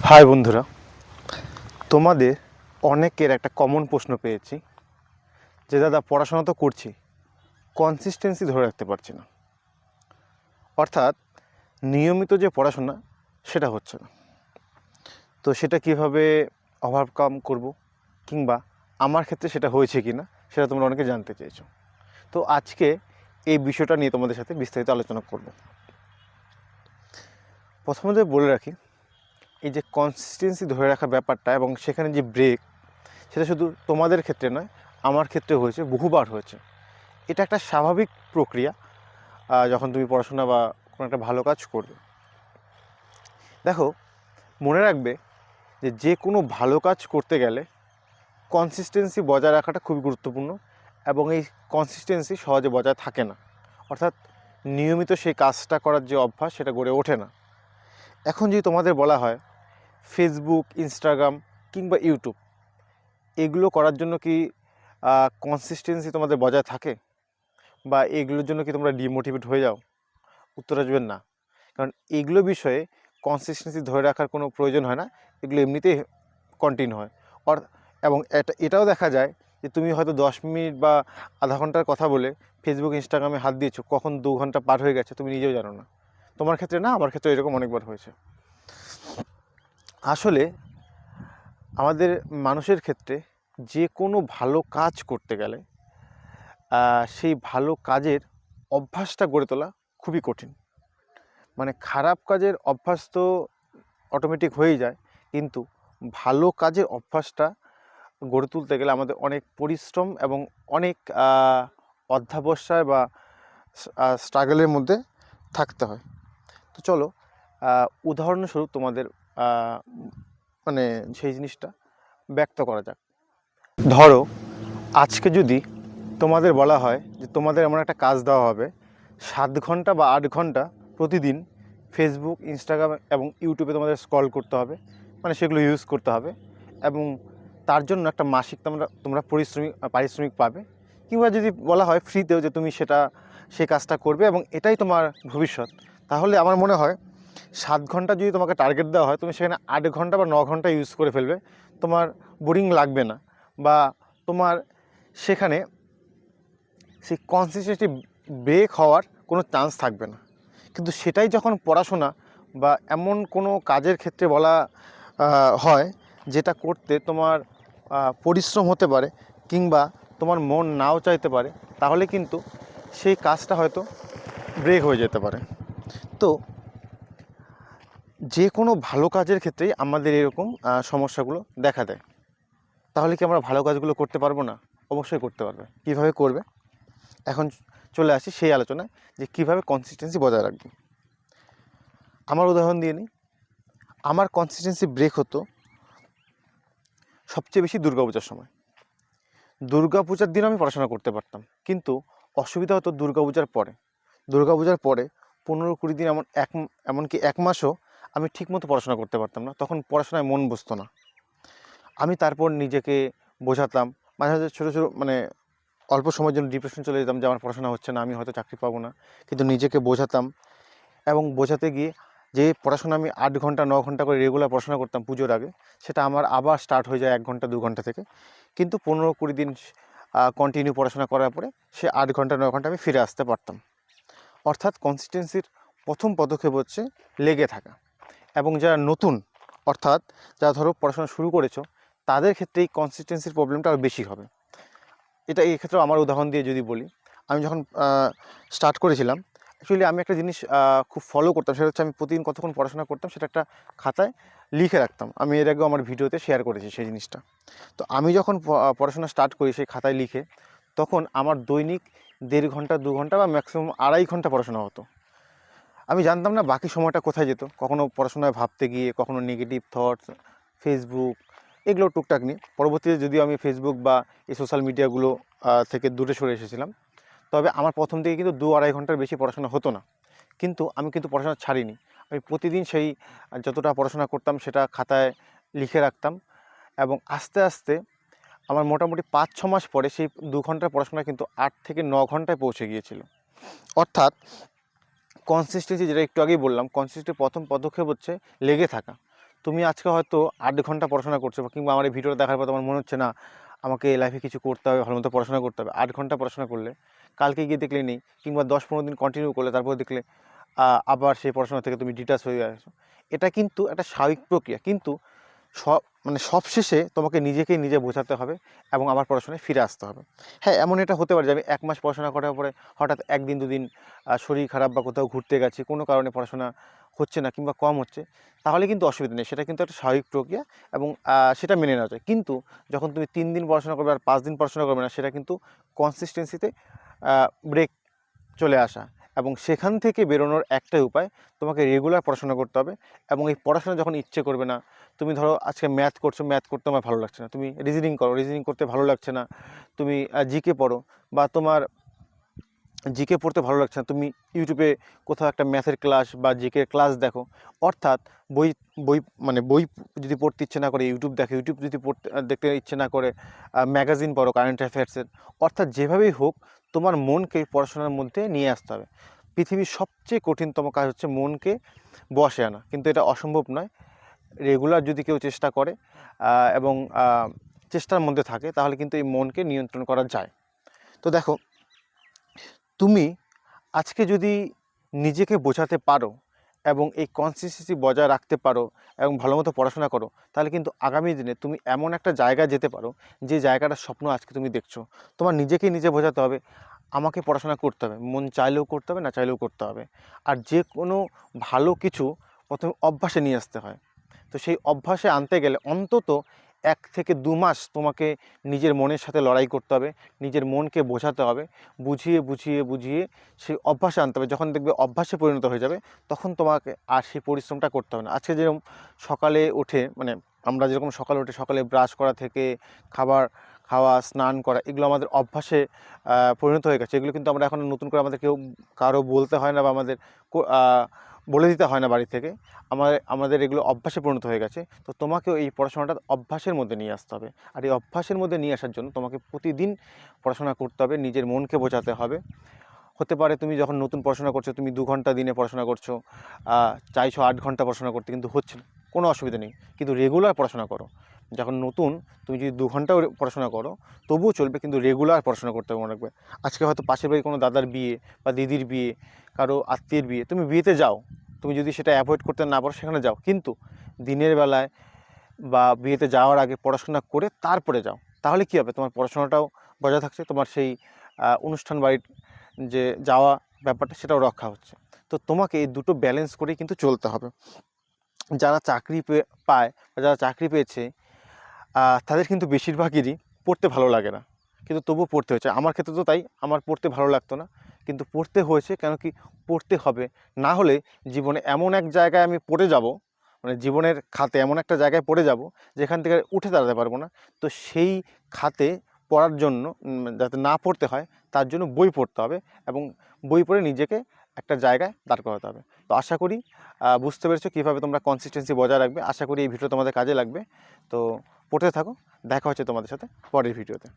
High বন্ধুরা, তোমাদের অনেকের একটা কমন প্রশ্ন পেয়েছি যে দাদা পড়াশোনা তো করছি, কনসিস্টেন্সি ধরে রাখতে পারছি না। অর্থাৎ নিয়মিত যে পড়াশোনা সেটা হচ্ছে না। তো সেটা কিভাবে ওভারকাম করব, কিংবা আমার ক্ষেত্রে সেটা হয়েছে কি না সেটা তোমরা অনেকে জানতে চেয়েছো। তো আজকে এই বিষয়টা নিয়ে তোমাদের সাথে বিস্তারিত আলোচনা করব। প্রথমত বলে রাখি, এই যে কনসিস্টেন্সি ধরে রাখার ব্যাপারটা এবং সেখানে যে ব্রেক, সেটা শুধু তোমাদের ক্ষেত্রে নয়, আমার ক্ষেত্রে হয়েছে, বহুবার হয়েছে। এটা একটা স্বাভাবিক প্রক্রিয়া যখন তুমি পড়াশোনা বা কোনো একটা ভালো কাজ করবে। দেখো, মনে রাখবে যে কোনো ভালো কাজ করতে গেলে কনসিস্টেন্সি বজায় রাখাটা খুবই গুরুত্বপূর্ণ, এবং এই কনসিস্টেন্সি সহজে বজায় থাকে না। অর্থাৎ নিয়মিত সেই কাজটা করার যে অভ্যাস সেটা গড়ে ওঠে না। এখন যদি তোমাদের বলা হয় ফেসবুক, ইনস্টাগ্রাম কিংবা ইউটিউব এগুলো করার জন্য কি কনসিস্টেন্সি তোমাদের বজায় থাকে, বা এগুলোর জন্য কি তোমরা ডিমোটিভেট হয়ে যাও? উত্তর আসবেন না। কারণ এগুলো বিষয়ে কনসিস্টেন্সি ধরে রাখার কোনো প্রয়োজন হয় না, এগুলো এমনিতেই কন্টিনিউ হয়। এবং এটাও দেখা যায় যে তুমি হয়তো 10 মিনিট বা আধা ঘন্টার কথা বলে ফেসবুক, ইনস্টাগ্রামে হাত দিয়েছো, কখন 2 ঘন্টা পার হয়ে গেছে তুমি নিজেও জানো না। তোমার ক্ষেত্রে না, আমার ক্ষেত্রে এরকম অনেকবার হয়েছে। আসলে আমাদের মানুষের ক্ষেত্রে যে কোনো ভালো কাজ করতে গেলে সেই ভালো কাজের অভ্যাসটা গড়ে তোলা খুবই কঠিন। মানে খারাপ কাজের অভ্যাস তো অটোমেটিক হয়েই যায়, কিন্তু ভালো কাজের অভ্যাসটা গড়ে তুলতে গেলে আমাদের অনেক পরিশ্রম এবং অনেক অধ্যবসায় বা স্ট্রাগলের মধ্যে থাকতে হয়। তো চলো উদাহরণস্বরূপ তোমাদের মানে সেই জিনিসটা ব্যক্ত করা যাক। ধরো, আজকে যদি তোমাদের বলা হয় যে তোমাদের এমন একটা কাজ দেওয়া হবে, 7 ঘন্টা বা 8 ঘন্টা প্রতিদিন ফেসবুক, ইনস্টাগ্রাম এবং ইউটিউবে তোমাদের স্ক্রল করতে হবে, মানে সেগুলো ইউজ করতে হবে, এবং তার জন্য একটা মাসিক তোমরা পারিশ্রমিক পাবে। কিংবা যদি বলা হয় ফ্রিতেও যে তুমি সেই কাজটা করবে এবং এটাই তোমার ভবিষ্যৎ, তাহলে আমার মনে হয় 7 ঘন্টা যদি তোমাকে টার্গেট দেওয়া হয়, তুমি সেখানে 8 ঘন্টা বা 9 ঘন্টা ইউজ করে ফেলবে। তোমার বোরিং লাগবে না, বা তোমার সেখানে সেই কনসিস্টেন্সি ব্রেক হওয়ার কোনো চান্স থাকবে না। কিন্তু সেটাই যখন পড়াশোনা বা এমন কোনো কাজের ক্ষেত্রে বলা হয় যেটা করতে তোমার পরিশ্রম হতে পারে, কিংবা তোমার মন নাও চাইতে পারে, তাহলে কিন্তু সেই কাজটা হয়তো ব্রেক হয়ে যেতে পারে। তো যে কোনো ভালো কাজের ক্ষেত্রেই আমাদের এরকম সমস্যাগুলো দেখা দেয়। তাহলে কি আমরা ভালো কাজগুলো করতে পারবো না? অবশ্যই করতে পারবে। কীভাবে করবে? এখন চলে আসি সেই আলোচনায় যে কীভাবে কনসিস্টেন্সি বজায় রাখবে। আমার উদাহরণ দিয়ে নিই। আমার কনসিস্টেন্সি ব্রেক হতো সবচেয়ে বেশি দুর্গাপূজার সময়। দুর্গাপূজার দিন আমি পড়াশোনা করতে পারতাম, কিন্তু অসুবিধা হতো দুর্গাপূজার পরে। দুর্গাপূজার পরে 15-20 দিন, এমনকি 1 মাসও আমি ঠিকমতো পড়াশোনা করতে পারতাম না। তখন পড়াশোনায় মন বসতো না। আমি তারপর নিজেকে বোঝাতাম, মাঝে মাঝে ছোটো ছোটো অল্প সময়ের জন্য ডিপ্রেশন চলে যেতাম যে আমার পড়াশোনা হচ্ছে না, আমি হয়তো চাকরি পাবো না। কিন্তু নিজেকে বোঝাতাম, এবং বোঝাতে গিয়ে যে পড়াশোনা আমি 8 ঘন্টা 9 ঘন্টা করে রেগুলার পড়াশোনা করতাম পুজোর আগে, সেটা আমার আবার স্টার্ট হয়ে যায় 1 ঘন্টা 2 ঘন্টা থেকে। কিন্তু 15-20 দিন কন্টিনিউ পড়াশোনা করার পরে সে 8 ঘন্টা 9 ঘন্টা আমি ফিরে আসতে পারতাম। অর্থাৎ কনসিস্টেন্সির প্রথম পদক্ষেপ হচ্ছে লেগে থাকা। এবং যারা নতুন, অর্থাৎ যারা ধরো পড়াশোনা শুরু করেছো, তাদের ক্ষেত্রে এই কনসিস্টেন্সির প্রবলেমটা আরও বেশি হবে। এই ক্ষেত্রে আমার উদাহরণ দিয়ে যদি বলি, আমি যখন স্টার্ট করেছিলাম, অ্যাকচুয়ালি আমি একটা জিনিস খুব ফলো করতাম, সেটা হচ্ছে আমি প্রতিদিন কতক্ষণ পড়াশোনা করতাম সেটা একটা খাতায় লিখে রাখতাম। আমি এর আগেও আমার ভিডিওতে শেয়ার করেছি সেই জিনিসটা। তো আমি যখন পড়াশোনা স্টার্ট করি সেই খাতায় লিখে, তখন আমার দৈনিক 1.5 ঘন্টা 2 ঘন্টা বা ম্যাক্সিমাম 2.5 ঘন্টা পড়াশোনা হতো। আমি জানতাম না বাকি সময়টা কোথায় যেত। কখনো পড়াশোনায় ভাবতে গিয়ে, কখনো নেগেটিভ থটস, ফেসবুক, এগুলো টুকটাক নিয়ে। পরবর্তীতে যদিও আমি ফেসবুক বা এই সোশ্যাল মিডিয়াগুলো থেকে দূরে সরে এসেছিলাম, তবে আমার প্রথম দিকে কিন্তু 2-2.5 ঘন্টার বেশি পড়াশোনা হতো না। কিন্তু আমি কিন্তু পড়াশোনা ছাড়িনি। আমি প্রতিদিন সেই যতটা পড়াশোনা করতাম সেটা খাতায় লিখে রাখতাম, এবং আস্তে আস্তে আমার মোটামুটি 5-6 মাস পরে সেই 2 ঘন্টার পড়াশোনা কিন্তু 8 থেকে 9 ঘন্টায় পৌঁছে গিয়েছিল। অর্থাৎ কনসিস্টেন্সি, যেটা একটু আগেই বললাম, কনসিস্টেন্সির প্রথম পদক্ষেপ হচ্ছে লেগে থাকা। তুমি আজকে হয়তো 8 ঘন্টা পড়াশোনা করছো, কিংবা আমার এই ভিডিওটা দেখার পর তোমার মনে হচ্ছে না আমাকে লাইফে কিছু করতে হবে, ভালো মতো পড়াশোনা করতে হবে। 8 ঘন্টা পড়াশোনা করলে কালকে গিয়ে দেখলে নেই, কিংবা 10-15 দিন কন্টিনিউ করলে তারপর দেখলে আবার সেই পড়াশোনা থেকে তুমি ডিটাচ হয়ে গেছো। এটা কিন্তু একটা স্বাভাবিক প্রক্রিয়া, কিন্তু সবশেষে তোমাকে নিজেকেই নিজে বোঝাতে হবে এবং আবার পড়াশোনায় ফিরে আসতে হবে। হ্যাঁ, এমন এটা হতে পারে যে আমি 1 মাস পড়াশোনা করার পরে হঠাৎ 1 দিন 2 দিন শরীর খারাপ বা কোথাও ঘুরতে গেছি, কোনো কারণে পড়াশোনা হচ্ছে না কিংবা কম হচ্ছে, তাহলে কিন্তু অসুবিধা নেই। সেটা কিন্তু একটা স্বাভাবিক প্রক্রিয়া এবং সেটা মেনে নেওয়া যায়। কিন্তু যখন তুমি 3 দিন পড়াশোনা করবে আর 5 দিন পড়াশোনা করবে না, সেটা কিন্তু কনসিস্টেন্সিতে ব্রেক চলে আসা, এবং সেখান থেকে বেরোনোর একটাই উপায়, তোমাকে রেগুলার পড়াশোনা করতে হবে। এবং এই পড়াশোনা যখন ইচ্ছে করবে না, তুমি ধরো আজকে ম্যাথ করছো, ম্যাথ করতে আমার ভালো লাগছে না, তুমি রিজনিং করো, রিজনিং করতে ভালো লাগছে না, তুমি জিকে পড়ো, বা তোমার জিকে পড়তে ভালো লাগছে না, তুমি ইউটিউবে কোথাও একটা ম্যাথের ক্লাস বা জিকের ক্লাস দেখো। অর্থাৎ বই বই বই যদি পড়তে ইচ্ছে না করে ইউটিউব দেখো, ইউটিউব যদি দেখতে ইচ্ছে না করে ম্যাগাজিন পড়ো কারেন্ট অ্যাফেয়ার্সের। অর্থাৎ যেভাবেই হোক তোমার মনকে পড়াশোনার মধ্যে নিয়ে আসতে হবে। পৃথিবীর সবচেয়ে কঠিনতম কাজ হচ্ছে মনকে বশে আনা, কিন্তু এটা অসম্ভব নয়। রেগুলার যদি কেউ চেষ্টা করে এবং চেষ্টার মধ্যে থাকে, তাহলে কিন্তু এই মনকে নিয়ন্ত্রণ করা যায়। তো দেখো, তুমি আজকে যদি নিজেকে বোঝাতে পারো এবং এই কনসিস্টেন্সি বজায় রাখতে পারো এবং ভালো মতো পড়াশোনা করো, তাহলে কিন্তু আগামী দিনে তুমি এমন একটা জায়গায় যেতে পারো যে জায়গাটার স্বপ্ন আজকে তুমি দেখছো। তোমার নিজেকেই নিজে বোঝাতে হবে আমাকে পড়াশোনা করতে হবে, মন চাইলেও করতে হবে, না চাইলেও করতে হবে। আর যে কোনো ভালো কিছু প্রথমে অভ্যাসে নিয়ে আসতে হয়। তো সেই অভ্যাসে আনতে গেলে অন্তত 1 থেকে 2 মাস তোমাকে নিজের মনের সাথে লড়াই করতে হবে, নিজের মনকে বোঝাতে হবে, বুঝিয়ে বুঝিয়ে বুঝিয়ে সেই অভ্যাসে আনতে হবে। যখন দেখবে অভ্যাসে পরিণত হয়ে যাবে, তখন তোমাকে আর সেই পরিশ্রমটা করতে হবে না। আজকে যেরকম সকালে উঠে আমরা যেরকম সকালে উঠে সকালে ব্রাশ করা থেকে খাবার খাওয়া, স্নান করা, এগুলো আমাদের অভ্যাসে পরিণত হয়ে গেছে। এগুলো কিন্তু আমরা এখন নতুন করে আমাদের কারো বলতে হয় না, বা আমাদের বলে দিতে হয় না বাড়ি থেকে। আমাদের এগুলো অভ্যাসে পরিণত হয়ে গেছে। তো তোমাকেও এই পড়াশোনাটা অভ্যাসের মধ্যে নিয়ে আসতে হবে। আর এই অভ্যাসের মধ্যে নিয়ে আসার জন্য তোমাকে প্রতিদিন পড়াশোনা করতে হবে, নিজের মনকে বোঝাতে হবে। হতে পারে তুমি যখন নতুন পড়াশোনা করছো, তুমি 2 ঘন্টা দিনে পড়াশোনা করছো, চাইছো 8 ঘন্টা পড়াশোনা করতে, কিন্তু হচ্ছে না, কোনো অসুবিধা নেই। কিন্তু রেগুলার পড়াশোনা করো। যখন নতুন, তুমি যদি 2 ঘন্টাও পড়াশোনা করো তবুও চলবে, কিন্তু রেগুলার পড়াশোনা করতে হবে। মনে রাখবে, আজকে হয়তো পাশের বাড়ি কোনো দাদার বিয়ে বা দিদির বিয়ে, কারো আত্মীয়ের বিয়ে, তুমি বিয়েতে যাও। তুমি যদি সেটা অ্যাভয়েড করতে না পারো, সেখানে যাও, কিন্তু দিনের বেলায় বা বিয়েতে যাওয়ার আগে পড়াশোনা করে তারপরে যাও। তাহলে কী হবে, তোমার পড়াশোনাটাও বজায় থাকছে, তোমার সেই অনুষ্ঠান বাড়ির যে যাওয়া ব্যাপারটা সেটাও রক্ষা হচ্ছে। তো তোমাকে এই দুটো ব্যালেন্স করেই কিন্তু চলতে হবে। যারা চাকরি পায় বা যারা চাকরি পেয়েছে, তাদের কিন্তু বেশিরভাগেরই পড়তে ভালো লাগে না, কিন্তু তবুও পড়তে হয়েছে। আমার ক্ষেত্রে তো তাই, আমার পড়তে ভালো লাগতো না, কিন্তু পড়তে হয়েছে। কেন কি পড়তে হবে? না হলে জীবনে এমন এক জায়গায় আমি পড়ে যাব, জীবনের খাতে এমন একটা জায়গায় পড়ে যাব যেখান থেকে উঠে দাঁড়াতে পারবো না। তো সেই খাতে পড়ার জন্য যাতে না পড়তে হয়, তার জন্য বই পড়তে হবে, এবং বই পড়ে নিজেকে একটা জায়গায় দাঁড় করাতে হবে। তো আশা করি বুঝতে পেরেছো কীভাবে তোমরা কনসিস্টেন্সি বজায় রাখবে। আশা করি এই ভিডিও তোমাদের কাজে লাগবে। তো পড়তে থাকো, দেখা হচ্ছে তোমাদের সাথে পরের ভিডিওতে।